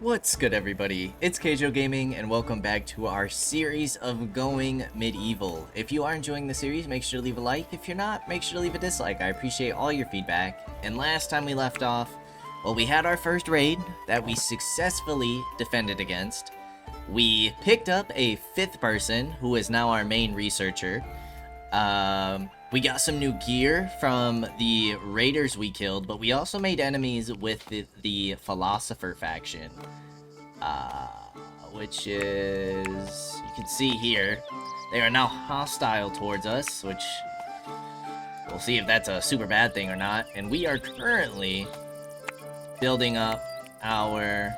What's good, everybody? It's Kaige-O Gaming, and welcome back to our series of Going Medieval. If you are enjoying the series, make sure to leave a like. If you're not, make sure to leave a dislike. I appreciate all your feedback. And last time we left off, well, we had our first raid that we successfully defended against. We picked up a 5th person, who is now our main researcher. We got some new gear from the raiders we killed, but we also made enemies with the Philosopher faction. Which is, you can see here, they are now hostile towards us, which we'll see if that's a super bad thing or not. And we are currently building up our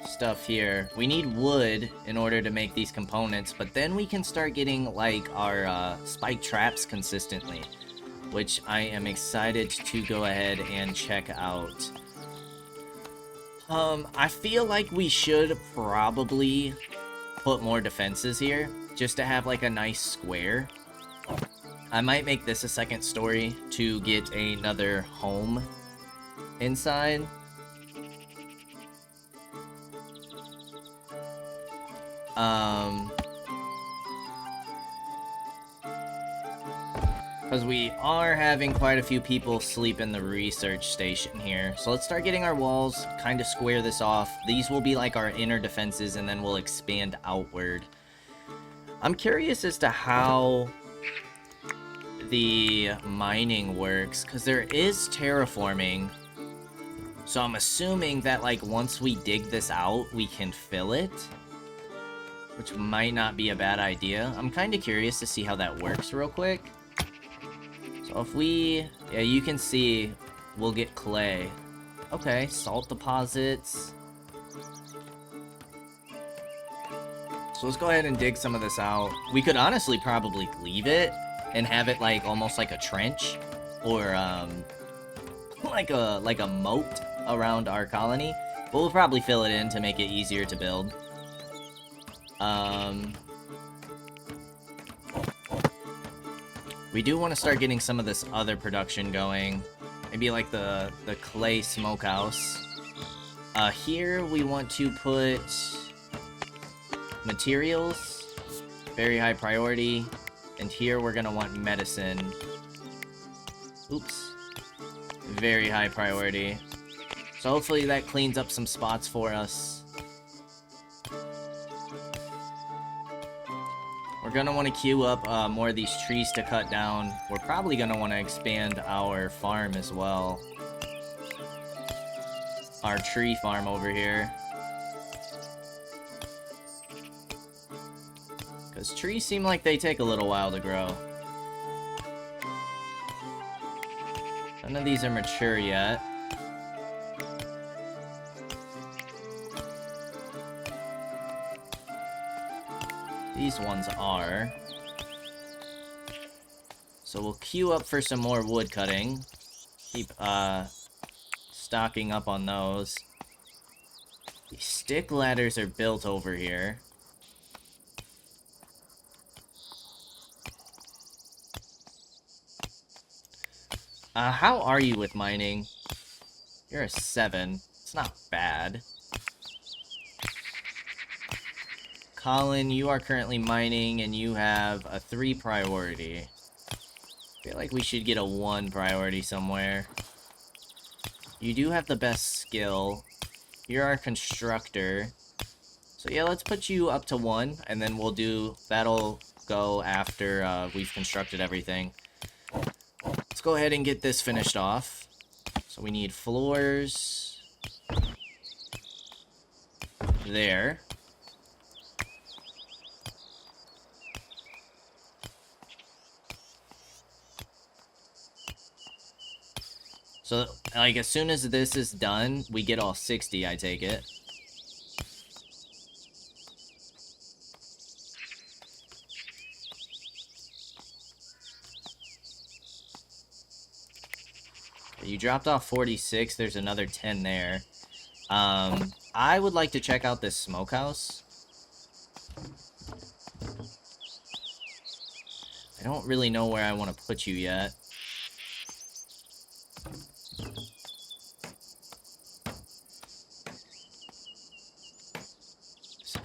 stuff here. We need wood in order to make these components, but then we can start getting like our spike traps consistently, which I am excited to go ahead and check out. I feel like we should probably put more defenses here just to have like a nice square. I might make this a second story to get another home inside. Because we are having quite a few people sleep in the research station here. So let's start getting our walls, kind of square this off. These will be like our inner defenses, and then we'll expand outward. I'm curious as to how the mining works, because there is terraforming. So I'm assuming that like once we dig this out, we can fill it, which might not be a bad idea. I'm kind of curious to see how that works real quick. So if we, yeah, you can see we'll get clay. Okay, salt deposits. So let's go ahead and dig some of this out. We could honestly probably leave it and have it like almost like a trench, or like a moat around our colony. But we'll probably fill it in to make it easier to build. We do want to start getting some of this other production going. Maybe like the clay smokehouse. Here we want to put materials, very high priority. And here we're gonna want medicine. Oops. Very high priority. So hopefully that cleans up some spots for us. We're gonna want to queue up more of these trees to cut down. We're probably gonna want to expand our farm as well. Our tree farm over here. Because trees seem like they take a little while to grow. None of these are mature yet. These ones are. So we'll queue up for some more wood cutting. Keep stocking up on those. These stick ladders are built over here. How are you with mining? You're a 7. It's not bad. Colin, you are currently mining, and you have a 3 priority. I feel like we should get a 1 priority somewhere. You do have the best skill. You're our constructor. So yeah, let's put you up to 1, and then we'll do... That'll go after we've constructed everything. Let's go ahead and get this finished off. So we need floors. There. So, like, as soon as this is done, we get all 60, I take it. You dropped off 46, there's another 10 there. I would like to check out this smokehouse. I don't really know where I want to put you yet.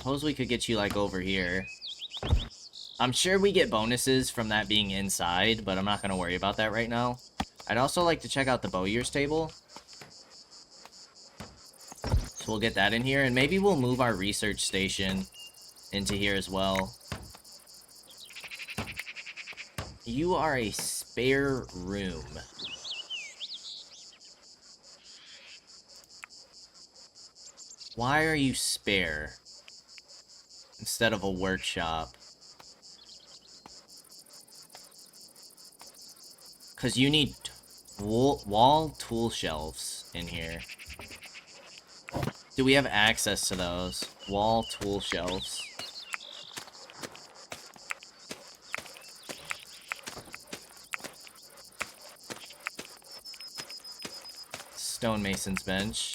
suppose we could get you, like, over here. I'm sure we get bonuses from that being inside, but I'm not going to worry about that right now. I'd also like to check out the Bowyer's table. So we'll get that in here, and maybe we'll move our research station into here as well. You are a spare room. Why are you spare instead of a workshop? Because you need wall tool shelves in here. Do we have access to those? Wall tool shelves. Stonemason's bench.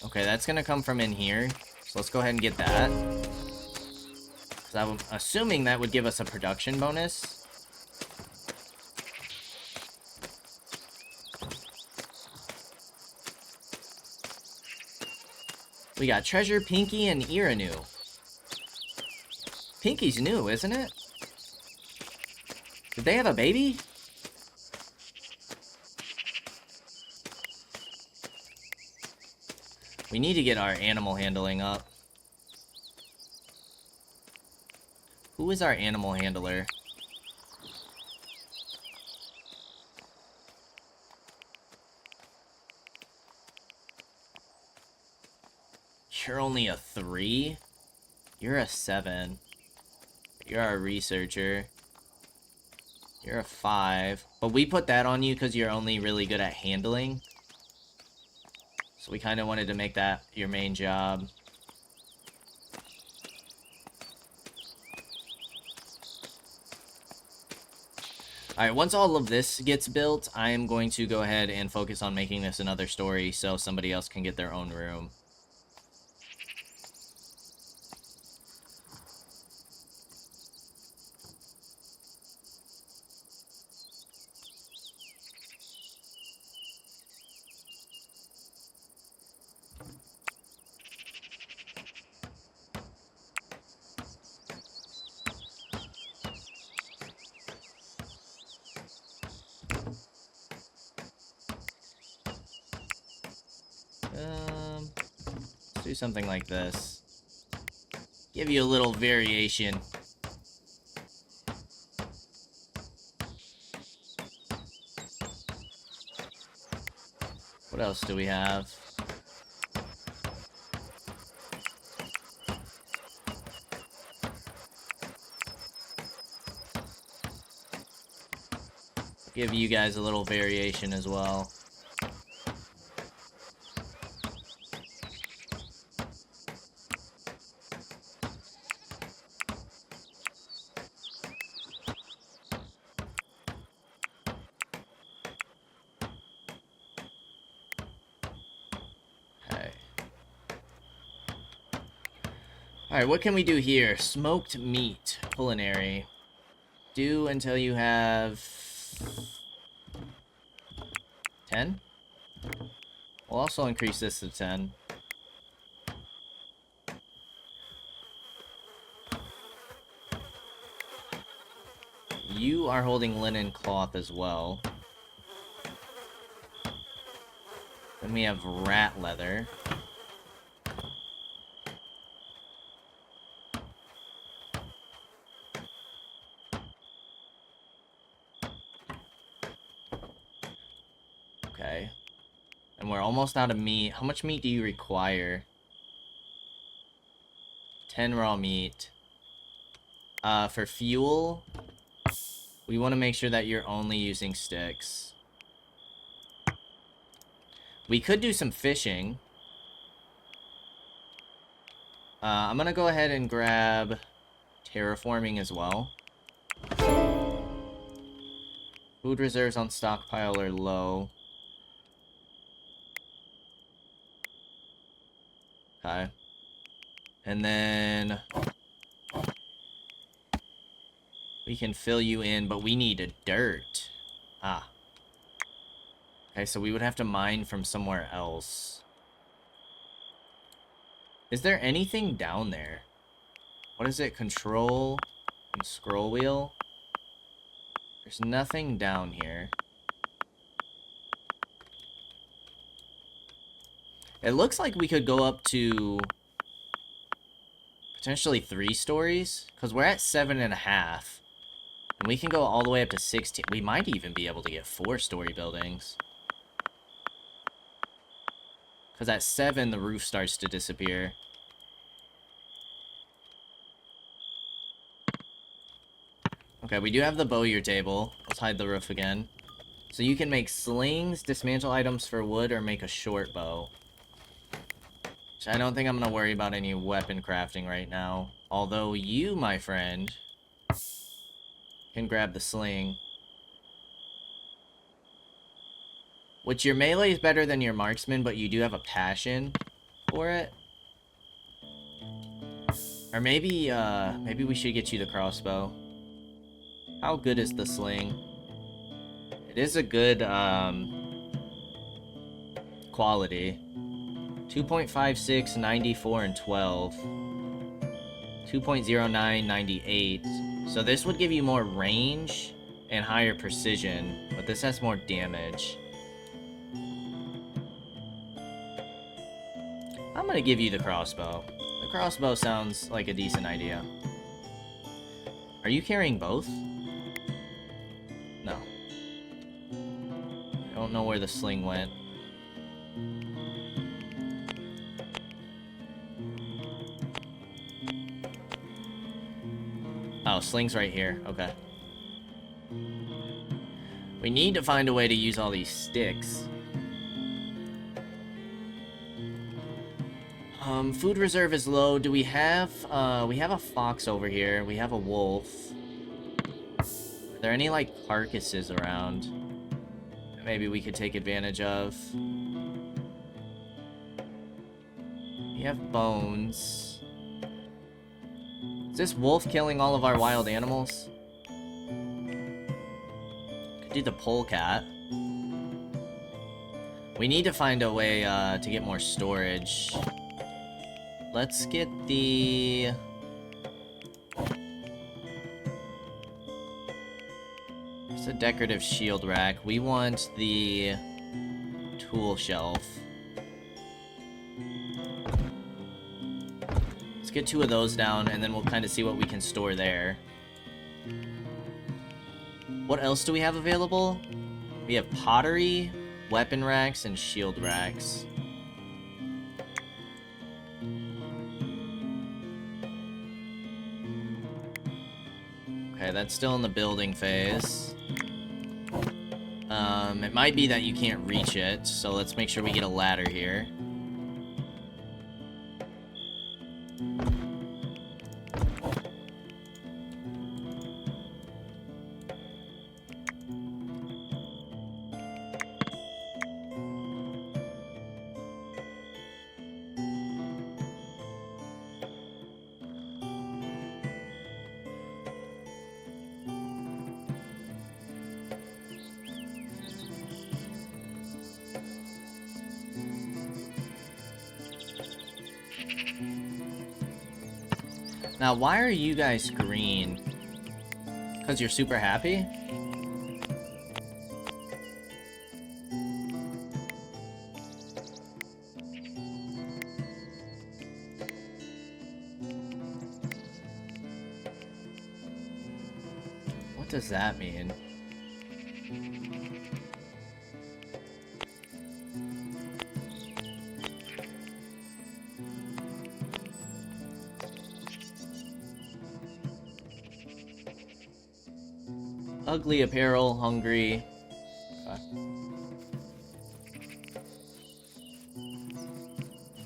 Okay, that's gonna come from in here. So let's go ahead and get that. I'm assuming that would give us a production bonus. We got Treasure, Pinky, and Iranu. Pinky's new, isn't it? Did they have a baby? We need to get our animal handling up. Who is our animal handler? You're only a 3? You're a 7. You're a researcher. You're a 5. But we put that on you because you're only really good at handling. So we kind of wanted to make that your main job. Alright, once all of this gets built, I am going to go ahead and focus on making this another story so somebody else can get their own room. Let's do something like this. Give you a little variation. What else do we have? Give you guys a little variation as well. Alright, what can we do here? Smoked meat. Culinary. Do until you have 10? We'll also increase this to 10. You are holding linen cloth as well. Then we have rat leather. Okay. And we're almost out of meat. How much meat do you require? 10 raw meat. For fuel, we want to make sure that you're only using sticks. We could do some fishing. I'm gonna go ahead and grab terraforming as well. Food reserves on stockpile are low. Okay. And then we can fill you in, but we need a dirt. Ah. Okay, so we would have to mine from somewhere else. Is there anything down there? What is it? Control and scroll wheel? There's nothing down here. It looks like we could go up to potentially 3 stories, because we're at 7.5. And we can go all the way up to 16. We might even be able to get 4-story buildings. Because at 7, the roof starts to disappear. Okay, we do have the bowyer table. Let's hide the roof again. So you can make slings, dismantle items for wood, or make a short bow. Which I don't think I'm going to worry about any weapon crafting right now. Although you, my friend, can grab the sling. Which your melee is better than your marksman, but you do have a passion for it. Or maybe we should get you the crossbow. How good is the sling? It is a good, quality. 2.56, 94, and 12. 2.09, 98. So this would give you more range and higher precision, but this has more damage. I'm gonna give you the crossbow. The crossbow sounds like a decent idea. Are you carrying both? No. I don't know where the sling went. Oh, sling's right here. Okay. We need to find a way to use all these sticks. Food reserve is low. Do we have a fox over here. We have a wolf. Are there any, like, carcasses around that maybe we could take advantage of? We have bones. Is this wolf killing all of our wild animals? Could do the polecat. We need to find a way to get more storage. Let's get the... It's a decorative shield rack. We want the tool shelf. Let's get 2 of those down, and then we'll kind of see what we can store there. What else do we have available? We have pottery, weapon racks, and shield racks. Okay, that's still in the building phase. It might be that you can't reach it, so let's make sure we get a ladder here. Now, why are you guys green? Because you're super happy? What does that mean? Ugly apparel, hungry.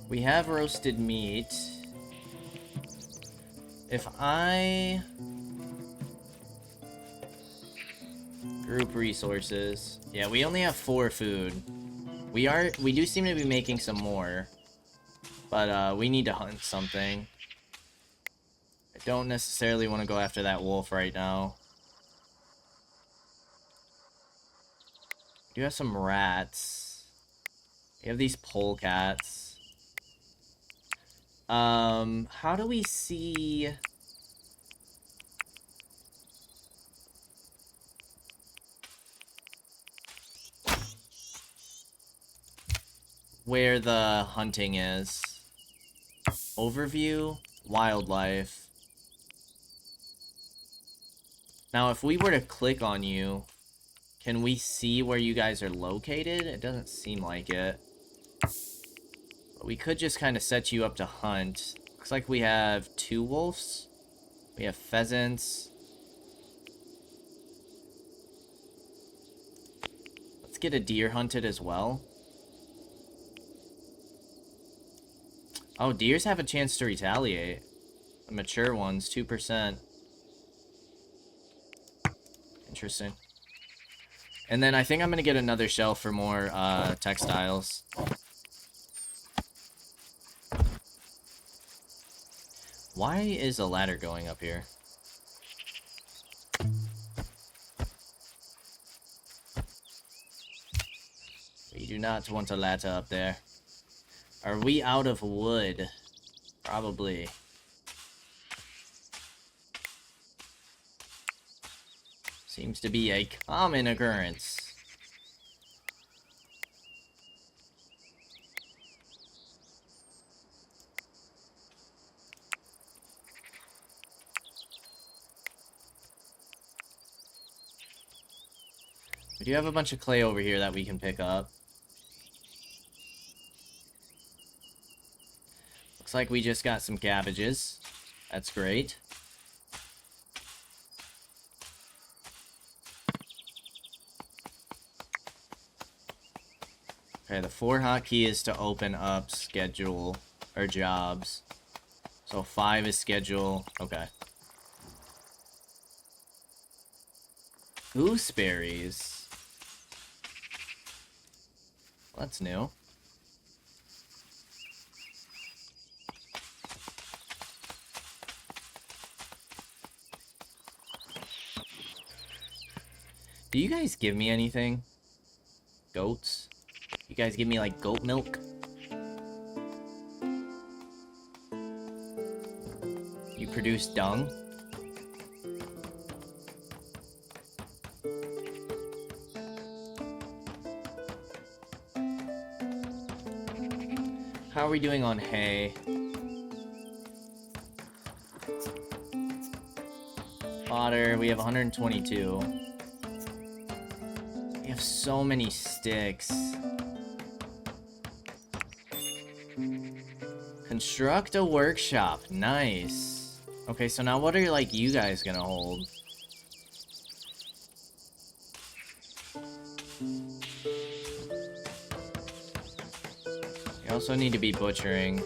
We have roasted meat. If I group resources, yeah, we only have 4 food. We do seem to be making some more, but we need to hunt something. I don't necessarily want to go after that wolf right now. We do have some rats. We have these polecats. How do we see... where the hunting is? Overview, wildlife. Now, if we were to click on you, can we see where you guys are located? It doesn't seem like it. But we could just kind of set you up to hunt. Looks like we have 2 wolves. We have pheasants. Let's get a deer hunted as well. Oh, deers have a chance to retaliate. The mature ones, 2%. Interesting. And then I think I'm going to get another shelf for more textiles. Why is a ladder going up here? We do not want a ladder up there. Are we out of wood? Probably. Seems to be a common occurrence. We do have a bunch of clay over here that we can pick up. Looks like we just got some cabbages. That's great. Okay, the 4 hotkey is to open up schedule or jobs. So 5 is schedule. Okay. Gooseberries. That's new. Do you guys give me anything? Goats? You guys give me, like, goat milk? You produce dung? How are we doing on hay? Fodder, we have 122. We have so many sticks. Construct a workshop. Nice. Okay, so now what are, like, you guys gonna hold? You also need to be butchering.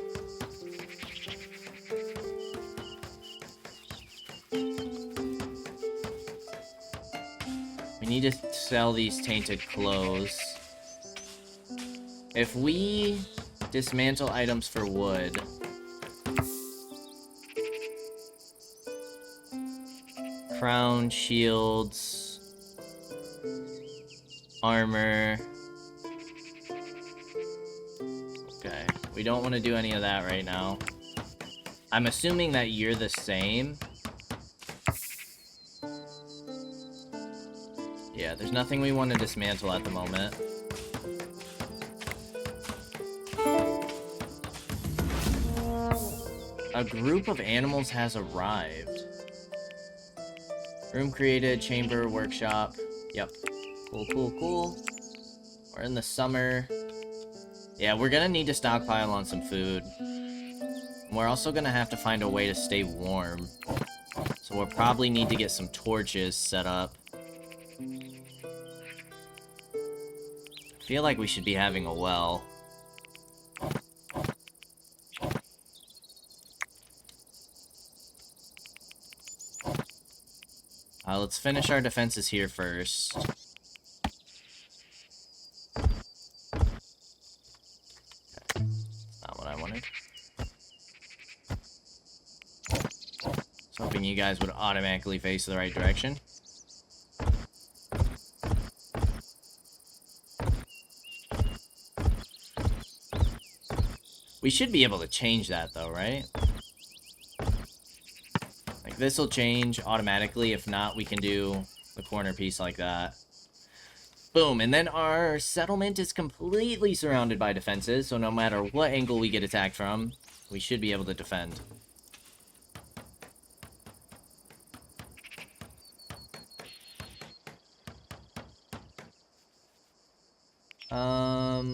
We need to sell these tainted clothes. If we dismantle items for wood, crown, shields, armor. Okay, we don't want to do any of that right now. I'm assuming that you're the same. Yeah, there's nothing we want to dismantle at the moment. A group of animals has arrived. Room created, chamber, workshop. Yep. Cool, cool, cool. We're in the summer. Yeah, we're gonna need to stockpile on some food. We're also gonna have to find a way to stay warm. So we'll probably need to get some torches set up. I feel like we should be having a well. Let's finish our defenses here first. Okay. Not what I wanted. I was hoping you guys would automatically face the right direction. We should be able to change that though, right? Like this will change automatically. If not, we can do the corner piece like that. Boom, and then our settlement is completely surrounded by defenses, so no matter what angle we get attacked from, we should be able to defend.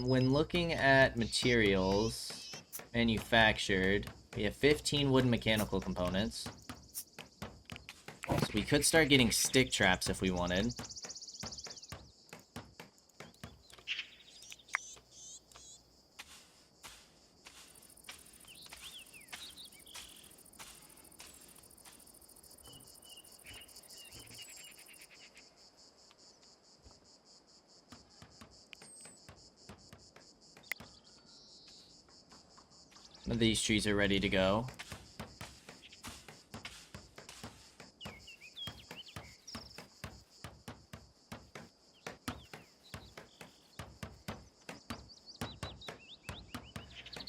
When looking at materials manufactured, we have 15 wooden mechanical components. So we could start getting stick traps if we wanted. These trees are ready to go.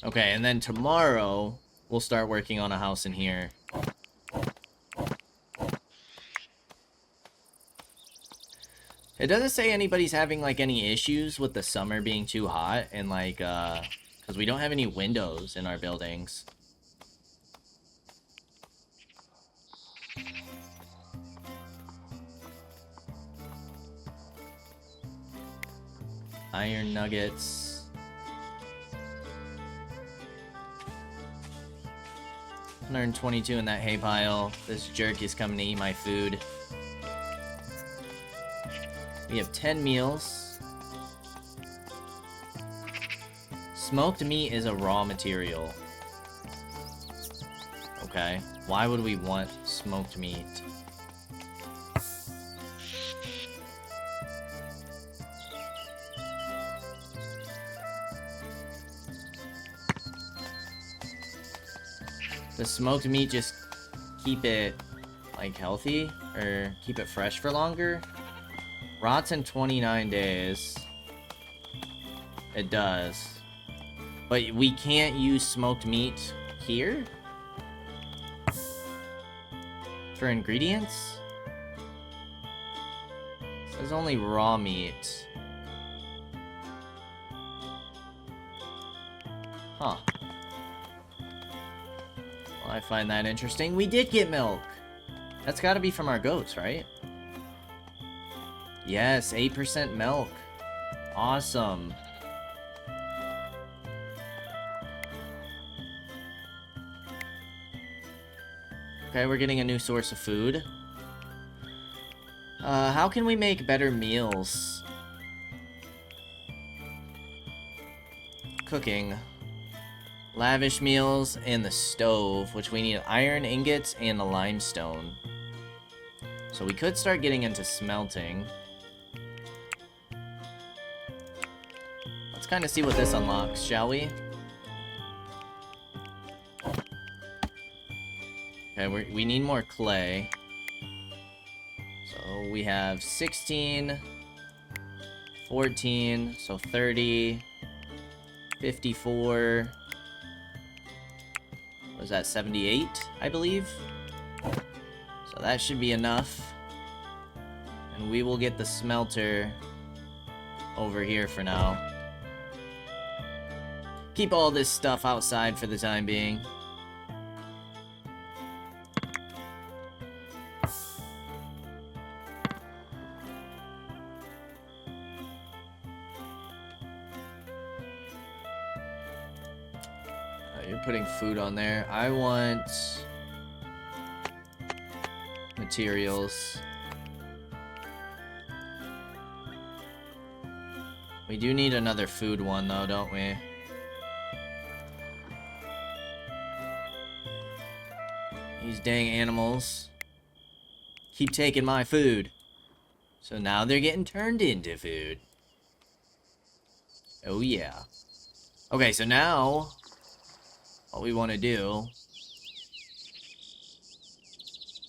Okay, and then tomorrow, we'll start working on a house in here. It doesn't say anybody's having, like, any issues with the summer being too hot, and, like, because we don't have any windows in our buildings. Iron nuggets. 122 in that hay pile. This jerk is coming to eat my food. We have 10 meals. Smoked meat is a raw material. Okay. Why would we want smoked meat? Does smoked meat just keep it, like, healthy? Or keep it fresh for longer? Rots in 29 days. It does. But we can't use smoked meat here? For ingredients? It says only raw meat. Huh. Well, I find that interesting. We did get milk. That's gotta be from our goats, right? Yes, 8% milk. Awesome. Okay, we're getting a new source of food. How can we make better meals? Cooking. Lavish meals and the stove, which we need iron ingots and a limestone. So we could start getting into smelting. Let's kind of see what this unlocks, shall we? Okay, we need more clay. So we have 16, 14, so 30, 54. Was that 78, I believe? So that should be enough. And we will get the smelter over here for now. Keep all this stuff outside for the time being. You're putting food on there. I want materials. We do need another food one though, don't we? These dang animals keep taking my food. So now they're getting turned into food. Oh yeah. Okay, so now what we want to do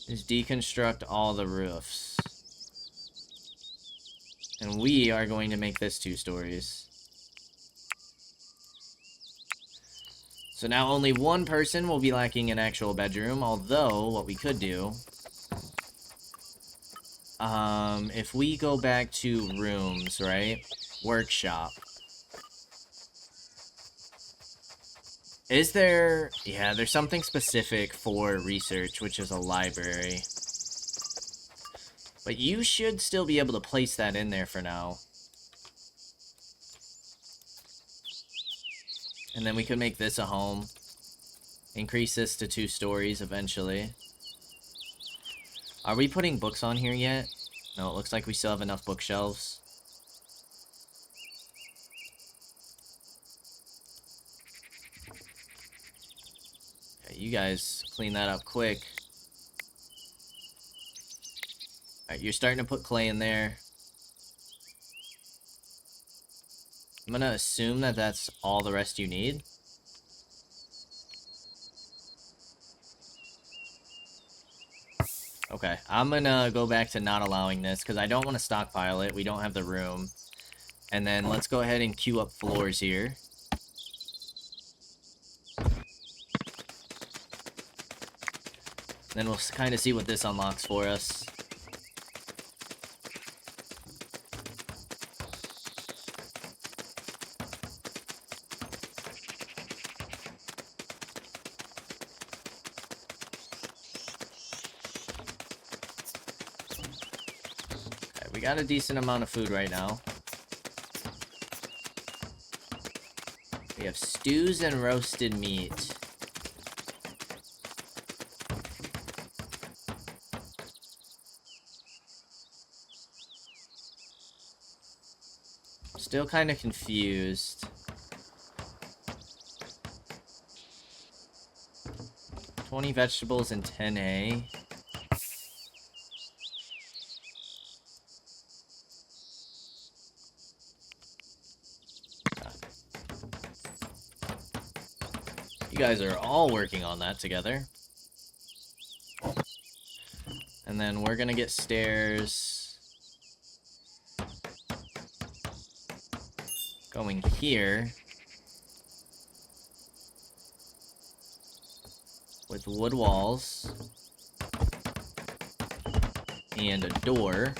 is deconstruct all the roofs. And we are going to make this 2 stories. So now only one person will be lacking an actual bedroom, although what we could do, if we go back to rooms, right? Workshop. Is there... Yeah, there's something specific for research, which is a library. But you should still be able to place that in there for now. And then we could make this a home. Increase this to 2 stories eventually. Are we putting books on here yet? No, it looks like we still have enough bookshelves. Okay, you guys clean that up quick. Alright, you're starting to put clay in there. I'm gonna assume that that's all the rest you need. Okay, I'm gonna go back to not allowing this, because I don't want to stockpile it. We don't have the room. And then let's go ahead and queue up floors here. Then we'll kind of see what this unlocks for us. Okay, we got a decent amount of food right now. We have stews and roasted meat. Still kind of confused. 20 vegetables and 10A. You guys are all working on that together. And then we're gonna get stairs going here with wood walls and a door.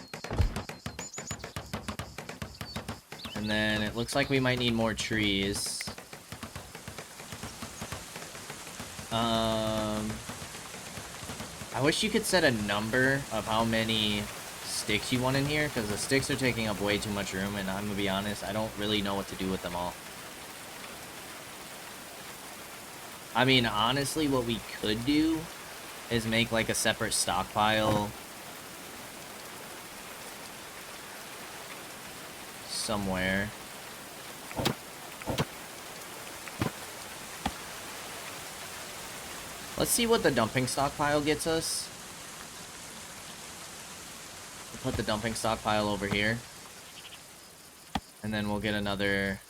And then it looks like we might need more trees. I wish you could set a number of how many sticks you want in here, because the sticks are taking up way too much room, and I'm gonna be honest, I don't really know what to do with them all. I mean, honestly, what we could do is make like a separate stockpile somewhere. Let's see what the dumping stockpile gets us. We'll put the dumping stockpile over here. And then we'll get another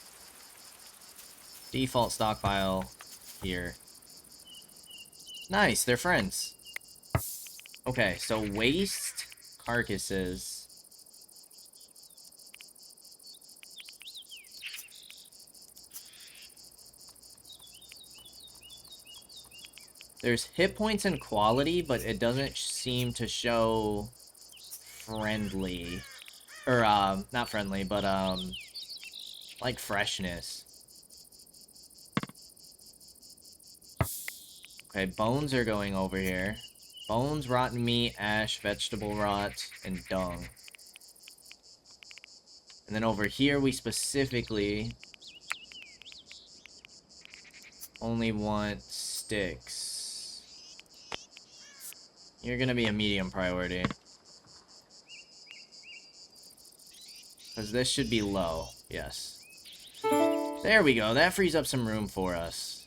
default stockpile here. Nice, they're friends. Okay, so waste carcasses. There's hit points and quality, but it doesn't seem to show friendly. Or, not friendly, but, like freshness. Okay, bones are going over here. Bones, rotten meat, ash, vegetable rot, and dung. And then over here, we specifically only want sticks. You're gonna be a medium priority. Because this should be low. Yes. There we go. That frees up some room for us.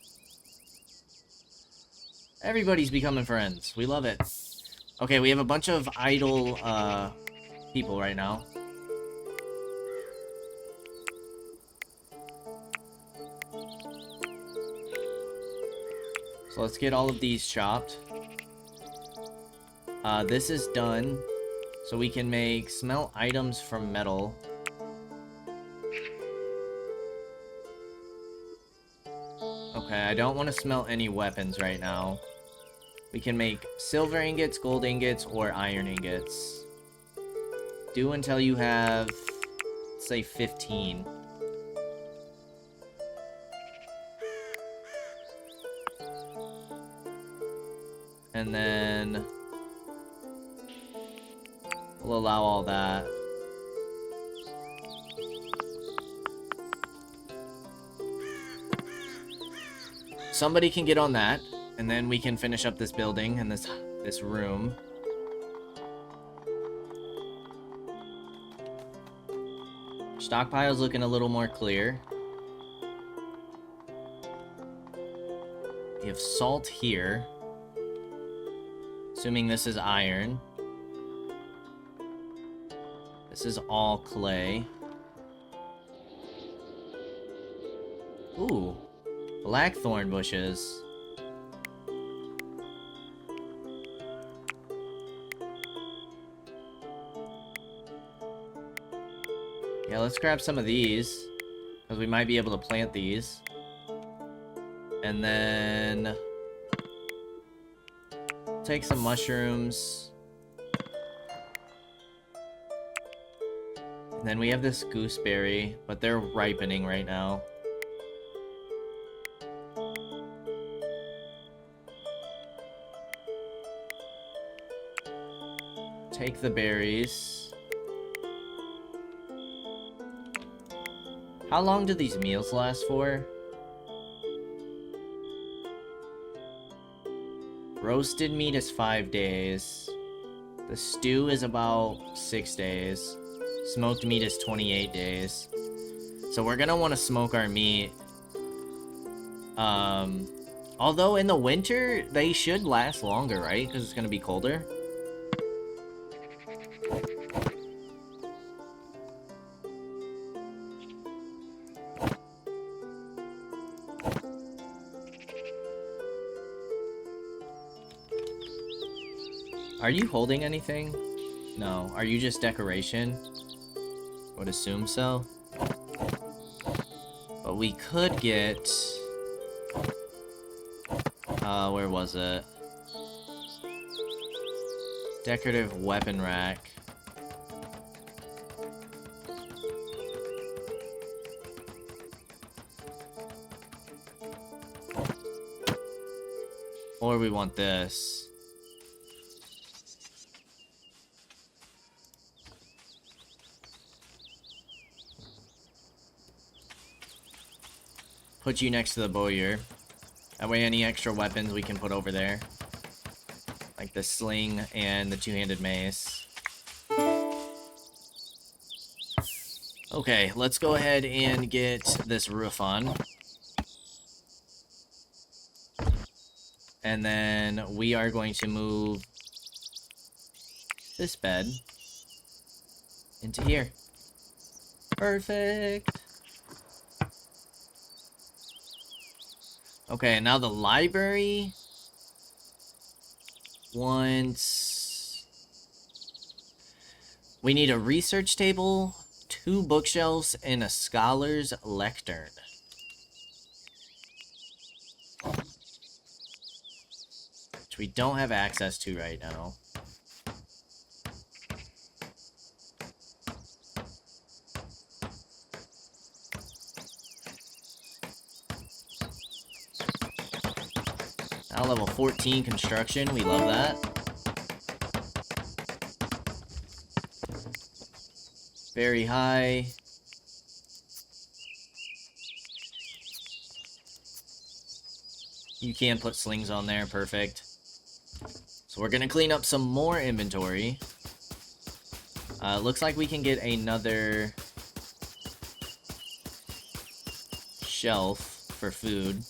Everybody's becoming friends. We love it. Okay, we have a bunch of idle, people right now. So let's get all of these chopped. This is done. So we can make smelt items from metal. Okay, I don't want to smelt any weapons right now. We can make silver ingots, gold ingots, or iron ingots. Do until you have, say, 15. And then we'll allow all that. Somebody can get on that, and then we can finish up this building and this room. Stockpile's looking a little more clear. We have salt here. Assuming this is iron. This is all clay. Ooh. Blackthorn bushes. Yeah, let's grab some of these, because we might be able to plant these. And then take some mushrooms. And then we have this gooseberry, but they're ripening right now. Take the berries. How long do these meals last for? Roasted meat is 5 days. The stew is about 6 days. Smoked meat is 28 days. So we're gonna want to smoke our meat. Although in the winter, they should last longer, right? Because it's gonna be colder. Are you holding anything? No. Are you just decoration? Would assume so. But we could get... where was it? Decorative weapon rack. Or we want this. Put you next to the bowyer. That way any extra weapons we can put over there. Like the sling and the two-handed mace. Okay, let's go ahead and get this roof on. And then we are going to move this bed into here. Perfect. Okay, now the library wants... We need a research table, 2 bookshelves, and a scholar's lectern. Which we don't have access to right now. Now level 14 construction, we love that. Very high. You can put slings on there, perfect. So we're gonna clean up some more inventory. Looks like we can get another shelf for food.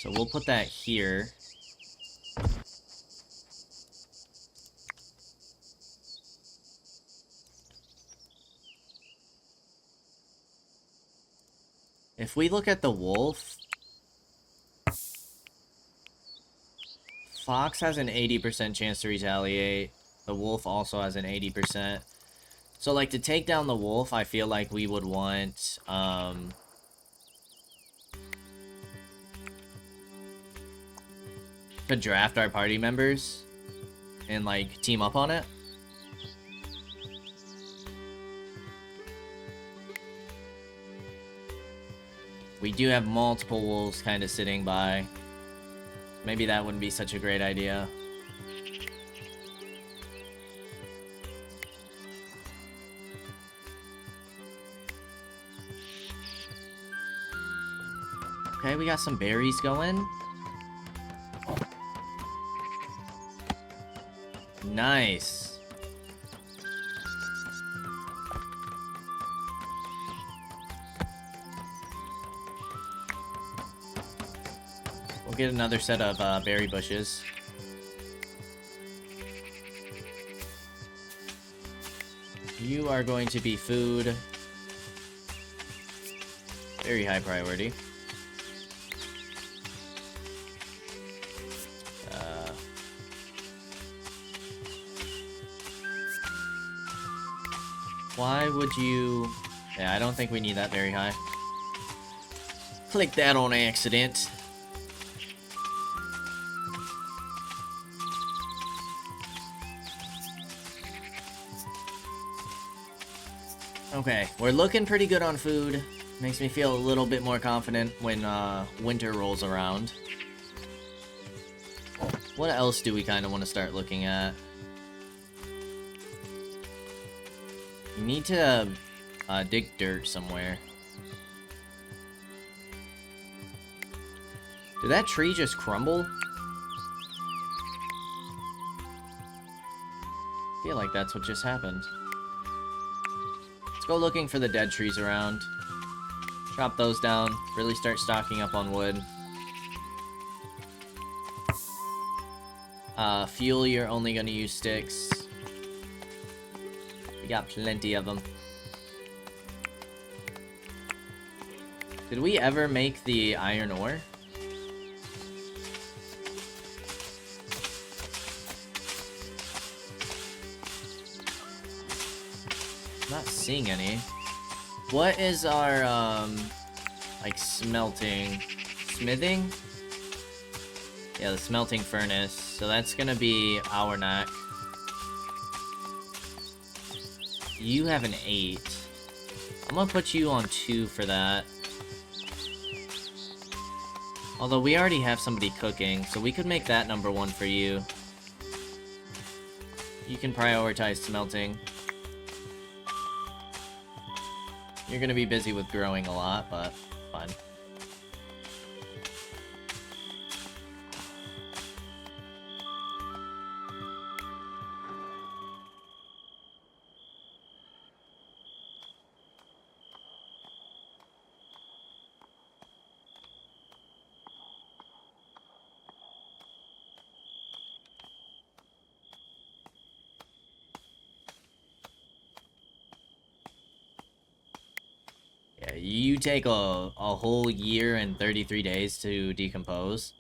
So we'll put that here. If we look at the wolf, fox has an 80% chance to retaliate. The wolf also has an 80%. So, like, to take down the wolf, I feel like we would want, to draft our party members and, like, team up on it. We do have multiple wolves kind of sitting by. Maybe that wouldn't be such a great idea. Okay, we got some berries going. Nice. We'll get another set of berry bushes. You are going to be food. Very high priority. Why would you... Yeah, I don't think we need that very high. Click that on accident. Okay, we're looking pretty good on food. Makes me feel a little bit more confident when winter rolls around. What else do we kind of want to start looking at? We need to dig dirt somewhere. Did that tree just crumble? I feel like that's what just happened. Let's go looking for the dead trees around. Chop those down. Really start stocking up on wood. Fuel, you're only gonna use sticks. We got plenty of them. Did we ever make the iron ore? Not seeing any. What is our, like, smelting? Smithing? Yeah, the smelting furnace. So that's gonna be our neck. You have an 8. I'm gonna put you on 2 for that. Although we already have somebody cooking, so we could make that number 1 for you. You can prioritize smelting. You're gonna be busy with growing a lot, but fine. Yeah, you take a whole year and 33 days to decompose.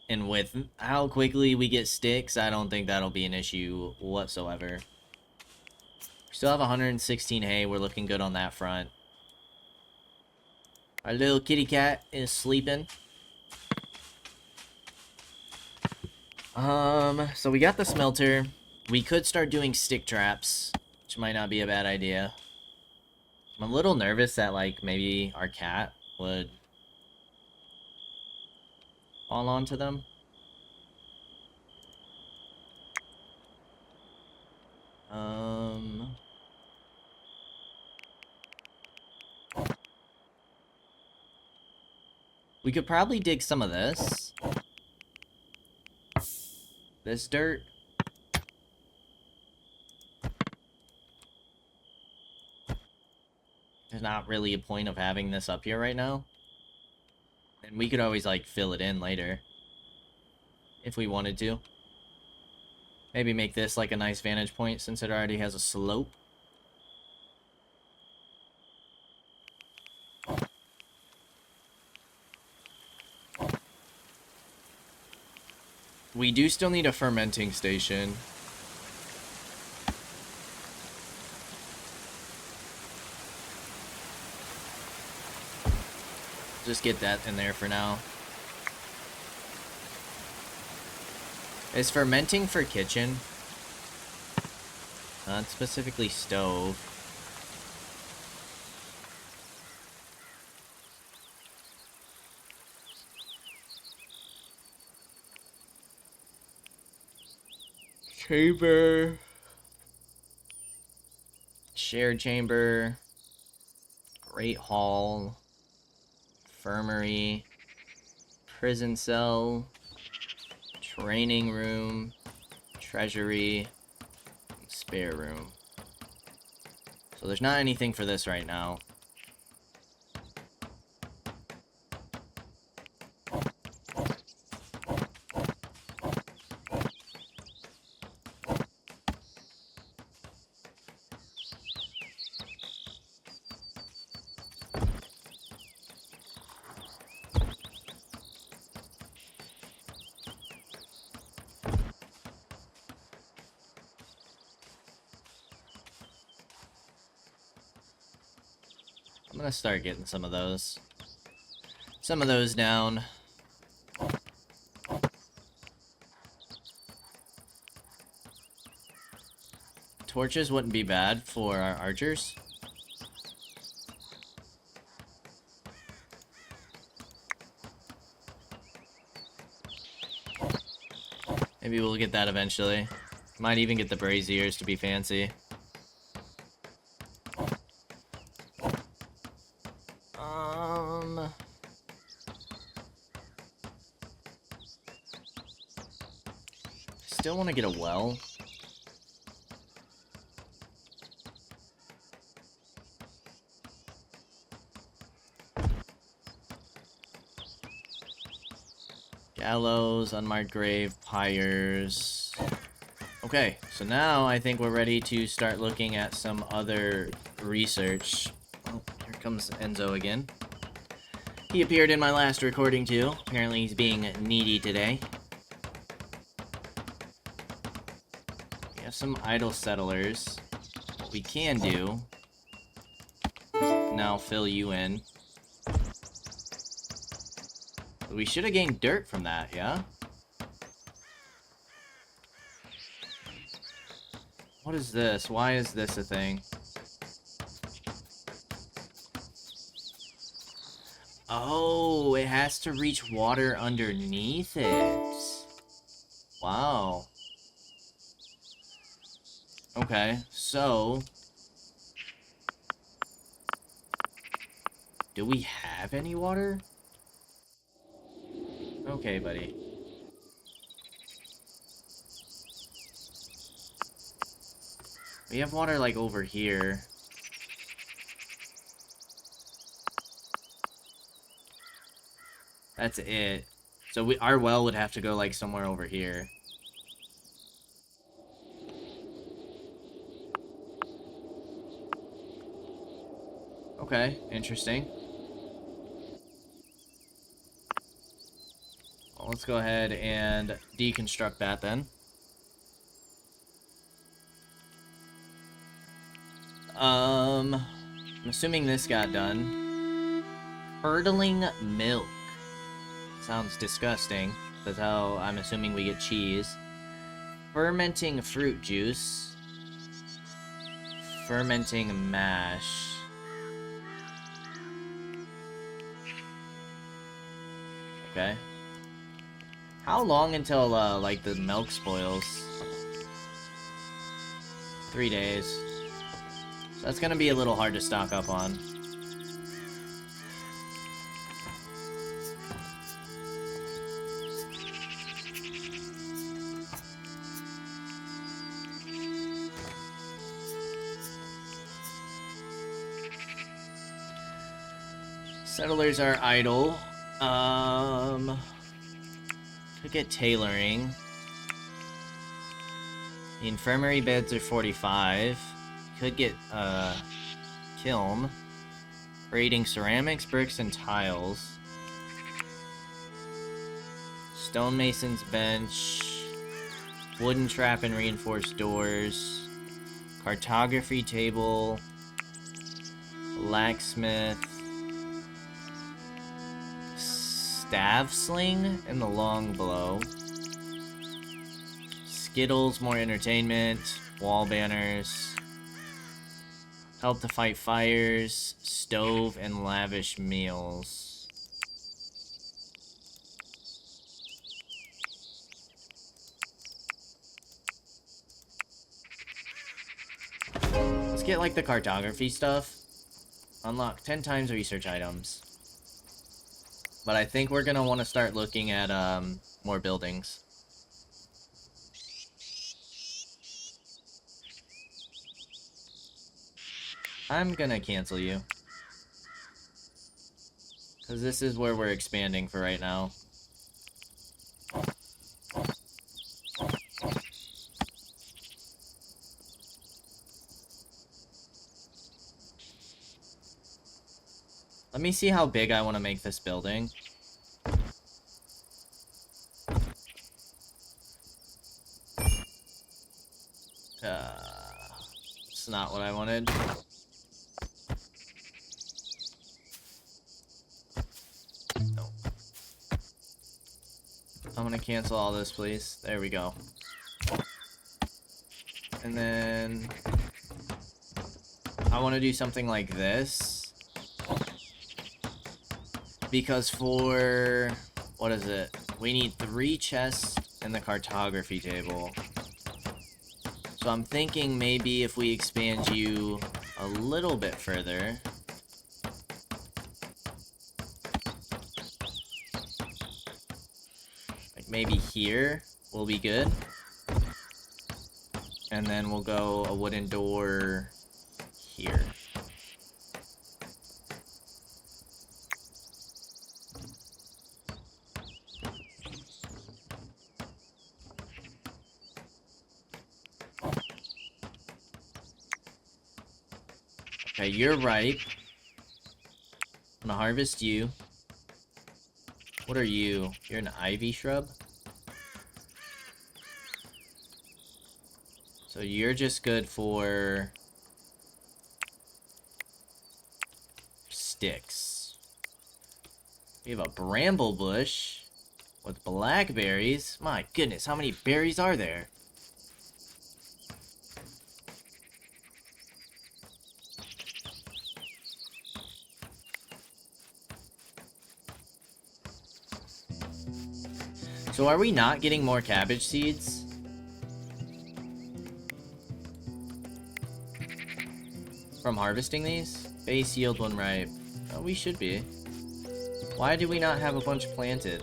And with how quickly we get sticks, I don't think that'll be an issue whatsoever. We still have 116 hay. We're looking good on that front. Our little kitty cat is sleeping. So we got the smelter. We could start doing stick traps, which might not be a bad idea. I'm a little nervous that, like, maybe our cat would fall onto them. We could probably dig some of this. This dirt. There's not really a point of having this up here right now. And we could always, like, fill it in later. If we wanted to. Maybe make this, like, a nice vantage point since it already has a slope. We do still need a fermenting station. Just get that in there for now. Is fermenting for kitchen? Not specifically stove. Chamber. Shared chamber. Great hall. Infirmary. Prison cell. Training room. Treasury. And spare room. So there's not anything for this right now. I'm gonna start getting some of those. Some of those down. Torches wouldn't be bad for our archers. Maybe we'll get that eventually. Might even get the braziers to be fancy. Still want to get a well. Gallows, unmarked grave, pyres. Okay, so now I think we're ready to start looking at some other research. Oh, here comes Enzo again. He appeared in my last recording too. Apparently he's being needy today. We have some idle settlers. What we can do is now fill you in. We should have gained dirt from that, yeah? What is this? Why is this a thing? Oh, it has to reach water underneath it. Wow. Okay, so... do we have any water? Okay, buddy. We have water, like, over here. That's it. So our well would have to go, like, somewhere over here. Okay, interesting. Well, let's go ahead and deconstruct that then. I'm assuming this got done. Curdling milk. Sounds disgusting. That's how I'm assuming we get cheese. Fermenting fruit juice. Fermenting mash. Okay. How long until, like, the milk spoils? 3 days. So that's gonna be a little hard to stock up on. Settlers are idle. Could get tailoring. The infirmary beds are 45. Could get kiln. Braiding ceramics, bricks, and tiles. Stonemason's bench. Wooden trap and reinforced doors. Cartography table. Blacksmith. staff sling and the long bow. Skittles, more entertainment. Wall banners. Help to fight fires. Stove and lavish meals. Let's get like the cartography stuff. Unlock 10 times research items. But I think we're gonna want to start looking at more buildings. I'm gonna cancel you. Because this is where we're expanding for right now. Let me see how big I want to make this building. It's not what I wanted. No. I'm gonna cancel all this, please. There we go. And then I want to do something like this. Because for, what is it? We need 3 chests and the cartography table. So I'm thinking maybe if we expand you a little bit further. Like maybe here will be good. And then we'll go a wooden door here. Okay, you're ripe. I'm gonna harvest you. What are you? You're an ivy shrub? So you're just good for sticks. We have a bramble bush with blackberries. My goodness, how many berries are there? So are we not getting more cabbage seeds? From harvesting these? Base yield when ripe. Oh, we should be. Why do we not have a bunch planted?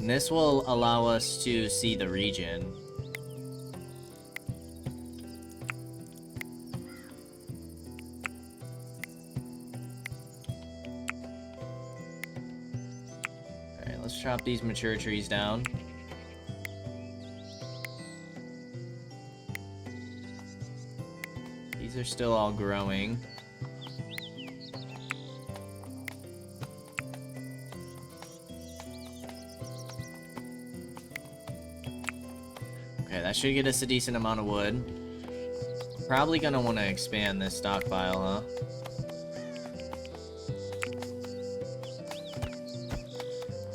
And this will allow us to see the region. Let's chop these mature trees down. These are still all growing. Okay, that should get us a decent amount of wood. Probably gonna want to expand this stockpile, huh?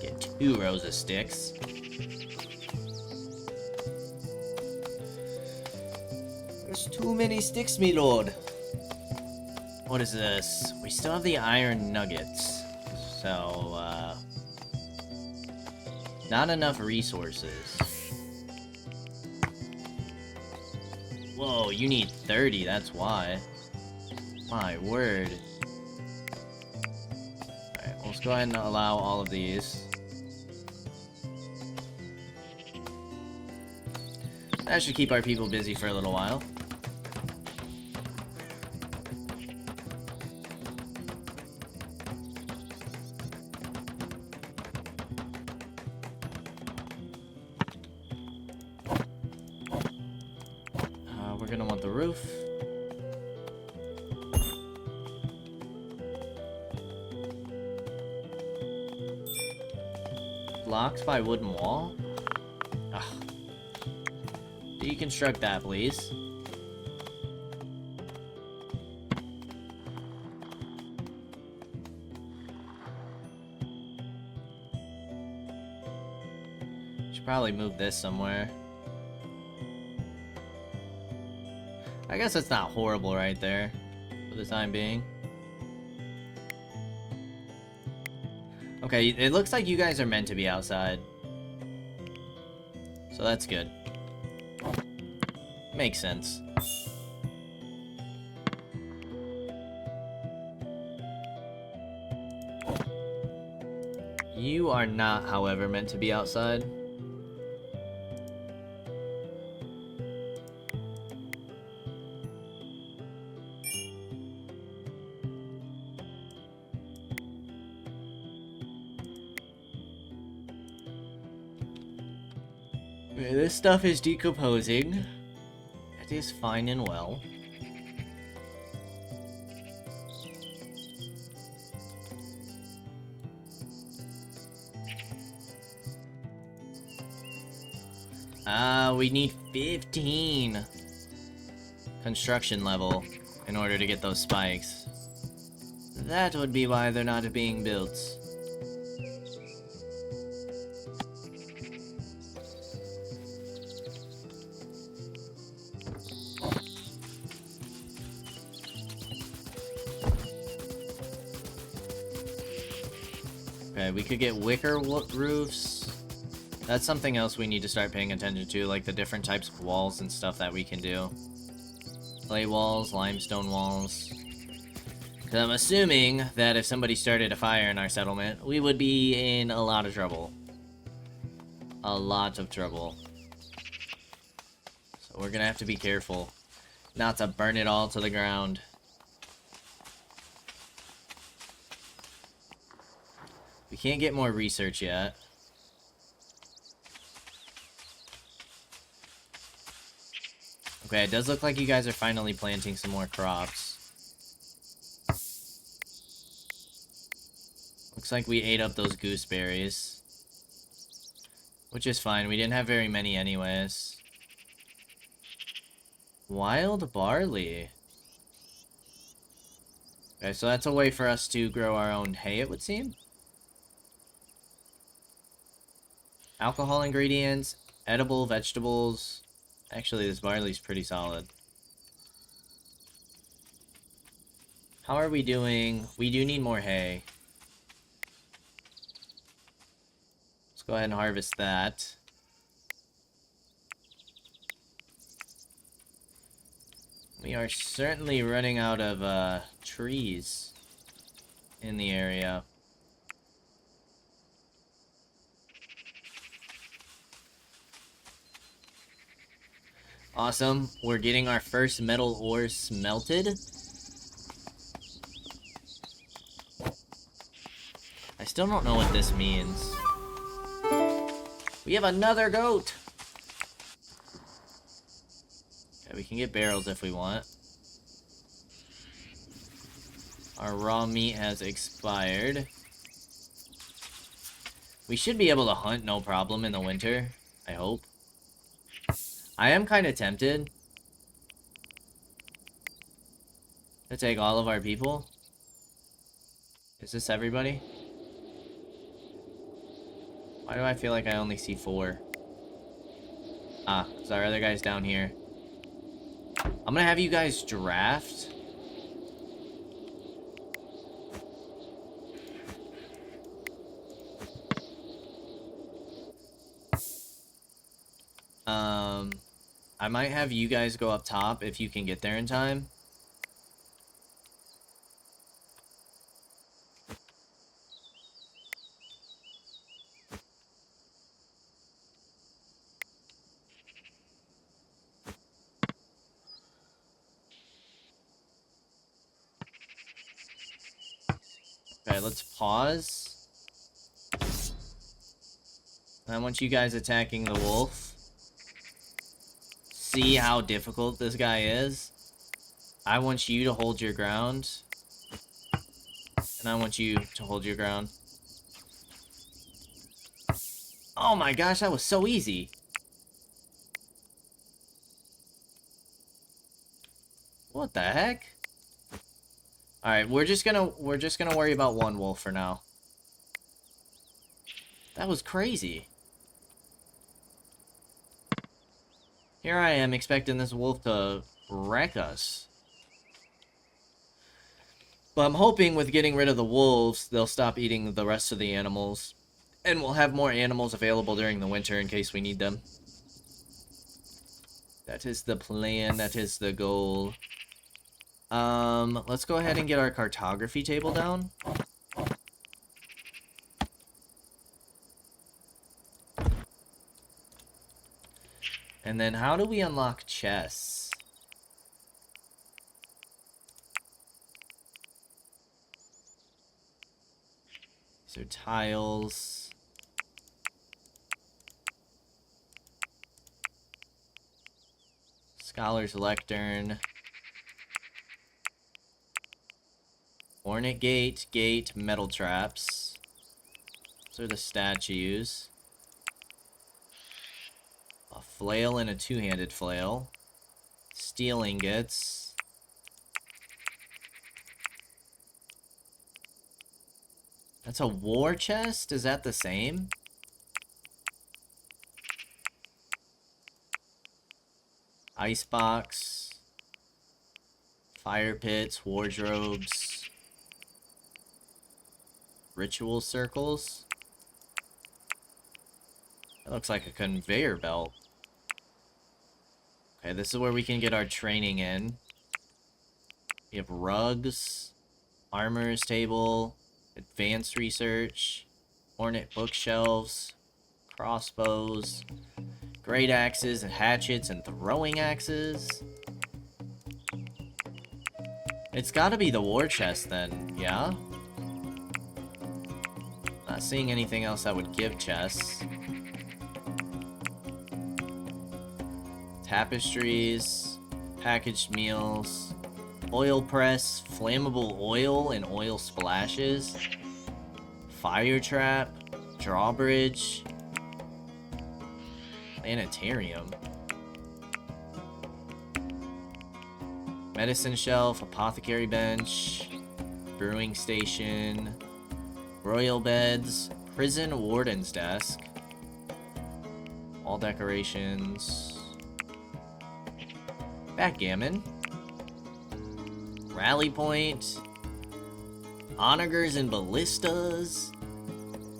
Get 2 rows of sticks. There's too many sticks, me lord. What is this? We still have the iron nuggets. So, not enough resources. Whoa, you need 30, that's why. My word. Alright, let's go ahead and allow all of these. That should keep our people busy for a little while. We're gonna want the roof. Blocked by wooden wall? Ugh. Deconstruct that, please. Should probably move this somewhere. I guess it's not horrible right there for the time being. Okay, it looks like you guys are meant to be outside. So that's good. Makes sense. You are not, however, meant to be outside. Okay, this stuff is decomposing. It is fine and well. We need 15 construction level in order to get those spikes. That would be why they're not being built. Okay, we could get wicker roofs. That's something else we need to start paying attention to, like the different types of walls and stuff that we can do. Clay walls, limestone walls. Because I'm assuming that if somebody started a fire in our settlement, we would be in a lot of trouble. A lot of trouble. So we're gonna have to be careful not to burn it all to the ground. We can't get more research yet. Okay, it does look like you guys are finally planting some more crops. Looks like we ate up those gooseberries. Which is fine, we didn't have very many anyways. Wild barley. Okay, so that's a way for us to grow our own hay, it would seem. Alcohol ingredients, edible vegetables. Actually, this barley's pretty solid. How are we doing? We do need more hay. Let's go ahead and harvest that. We are certainly running out of trees in the area. Awesome. We're getting our first metal ore smelted. I still don't know what this means. We have another goat! Okay, we can get barrels if we want. Our raw meat has expired. We should be able to hunt no problem in the winter, I hope. I am kind of tempted to take all of our people. Is this everybody? Why do I feel like I only see 4? Ah, so our other guy's down here. I'm gonna have you guys draft. I might have you guys go up top if you can get there in time. Okay, let's pause. I want you guys attacking the wolf. See how difficult this guy is. I want you to hold your ground. And I want you to hold your ground. Oh my gosh, that was so easy. What the heck? Alright, we're just gonna worry about one wolf for now. That was crazy. Here I am expecting this wolf to wreck us. But I'm hoping with getting rid of the wolves, they'll stop eating the rest of the animals. And we'll have more animals available during the winter in case we need them. That is the plan, that is the goal. Let's go ahead and get our cartography table down. And then how do we unlock chests? So tiles. Scholar's Lectern. Hornet Gate, metal traps. Those are the statues. A flail and a two-handed flail. Steel ingots. That's a war chest? Is that the same? Icebox. Fire pits, wardrobes. Ritual circles. That looks like a conveyor belt. Okay, this is where we can get our training in. We have rugs, armorer's table, advanced research, hornet bookshelves, crossbows, great axes and hatchets and throwing axes. It's gotta be the war chest then, yeah? Not seeing anything else that would give chests. Tapestries, packaged meals, oil press, flammable oil and oil splashes, fire trap, drawbridge, planetarium, medicine shelf, apothecary bench, brewing station, royal beds, prison warden's desk, all decorations, backgammon, rally point, onagers and ballistas,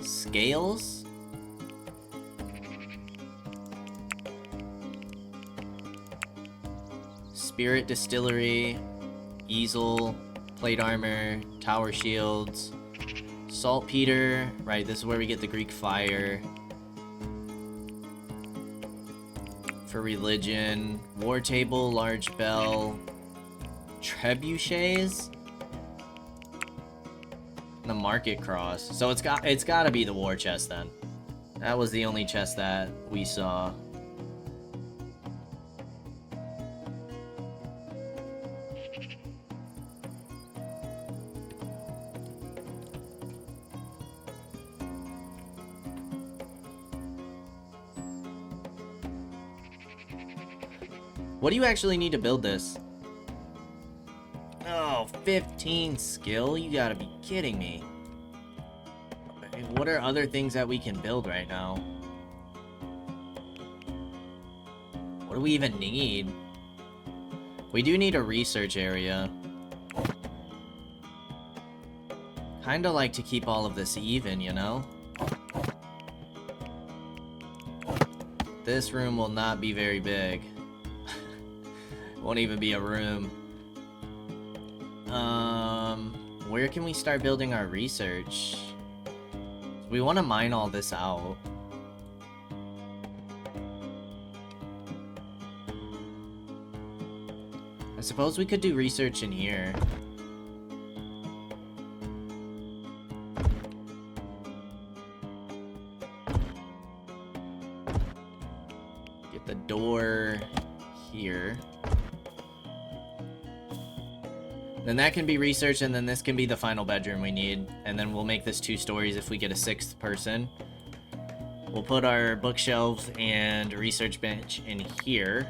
scales, spirit distillery, easel, plate armor, tower shields, saltpeter, right, this is where we get the Greek fire. For religion, war table, large bell, trebuchets, the market cross. So it's gotta be the war chest then. That was the only chest that we saw. What do you actually need to build this? Oh, 15 skill? You gotta be kidding me. What are other things that we can build right now? What do we even need? We do need a research area. Kinda like to keep all of this even, you know? This room will not be very big. Won't even be a room. Where can we start building our research? We want to mine all this out. I suppose we could do research in here. Get the door here. Then that can be research, and then this can be the final bedroom we need. And then we'll make this 2 stories if we get a 6th person. We'll put our bookshelves and research bench in here.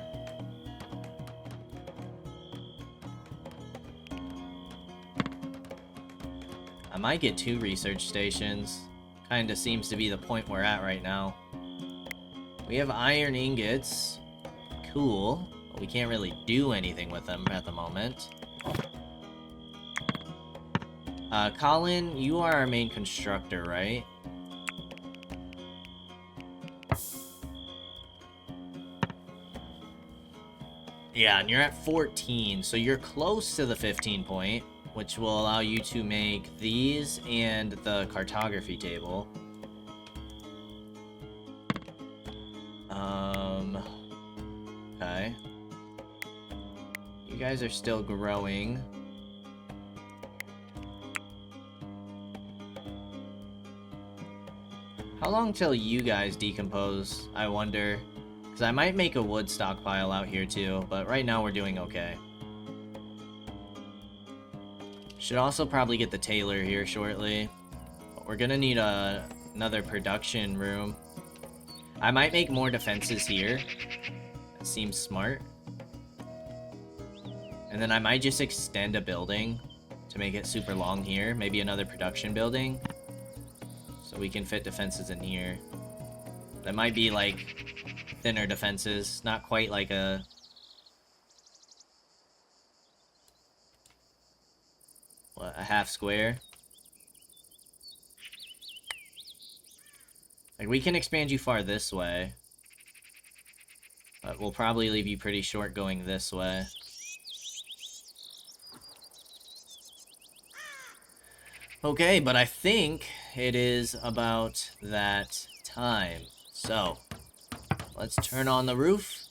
might get 2 research stations. Kinda seems to be the point we're at right now. We have iron ingots. Cool. But we can't really do anything with them at the moment. Colin, you are our main constructor, right? Yeah, and you're at 14, so you're close to the 15 point, which will allow you to make these and the cartography table. Okay. You guys are still growing. How long till you guys decompose, I wonder? Because I might make a wood stockpile out here too, but right now we're doing okay. Should also probably get the tailor here shortly. But we're gonna need another production room. I might make more defenses here. That seems smart. And then I might just extend a building to make it super long here. Maybe another production building. So we can fit defenses in here. That might be like thinner defenses, not quite like a... what, a half square? Like, we can expand you far this way. But we'll probably leave you pretty short going this way. Okay, but I think it is about that time. So, let's turn on the roof.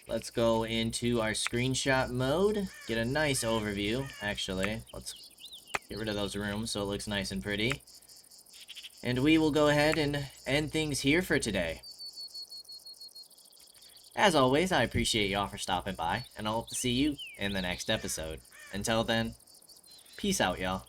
Let's go into our screenshot mode. Get a nice overview, actually. Let's get rid of those rooms so it looks nice and pretty. And we will go ahead and end things here for today. As always, I appreciate y'all for stopping by, and I hope to see you in the next episode. Until then, peace out, y'all.